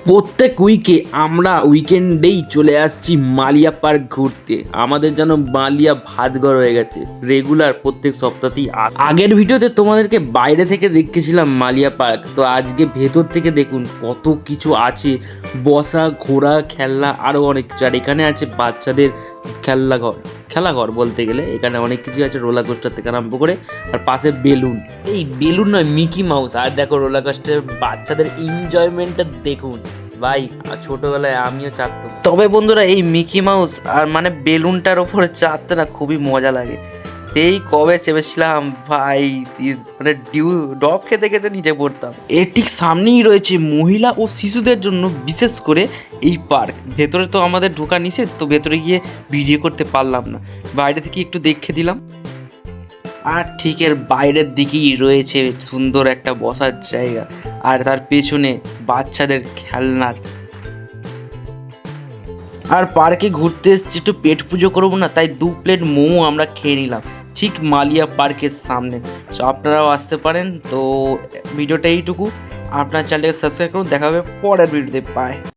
প্রত্যেক আমরা উইকেন্ডেই চলে আসছি মালিয়া পার্ক ঘুরতে। আমাদের যেন মালিয়া ভাতঘর হয়ে গেছে, রেগুলার প্রত্যেক সপ্তাহতেই। আগের ভিডিওতে তোমাদেরকে বাইরে থেকে দেখেছিলাম মালিয়া পার্ক, তো আজকে ভেতর থেকে দেখুন কত কিছু আছে, বসা, ঘোরা, খেলনা, আরও অনেক কিছু। আর এখানে আছে বাচ্চাদের খেলাঘর বলতে গেলে এখানে অনেক কিছু আছে, রোলার কোস্টার থেকে আরম্ভ করে। আর পাশে বেলুন, এই বেলুন নয়, মিকি মাউস। আর দেখো রোলার কোস্টার, বাচ্চাদের এনজয়মেন্টটা দেখুন ভাই, ছোটবেলায় আমিও চাপতাম। তবে বন্ধুরা, এই মিকি মাউস আর মানে বেলুনটার ওপরে চাপতে না খুবই মজা লাগে। সেই কবে চেপেছিলাম ভাই, মানে ডব খেতে খেতে নিচে পড়তাম। এর ঠিক সামনেই রয়েছে মহিলা ও শিশুদের জন্য বিশেষ করে এই পার্ক। ভেতরে তো আমাদের ঢোকা নিষেধ, তো ভেতরে গিয়ে ভিডিও করতে পারলাম না, বাইরে থেকে একটু দেখে দিলাম। আর ঠিক এর বাইরের দিকেই রয়েছে সুন্দর একটা বসার জায়গা, আর তার পেছনে বাচ্চাদের খেলনার। আর পার্কে ঘুরতে এসেছি, একটু পেট পুজো করবো না, তাই 2 প্লেট মোমো আমরা খেয়ে নিলাম ঠিক মালিয়া পার্কের সামনে। তো আপনারাও আসতে পারেন। তো ভিডিওটা এইটুকু, আপনার চ্যানেলকে সাবস্ক্রাইব করুন, দেখা হবে পরের ভিডিওতে। বাই।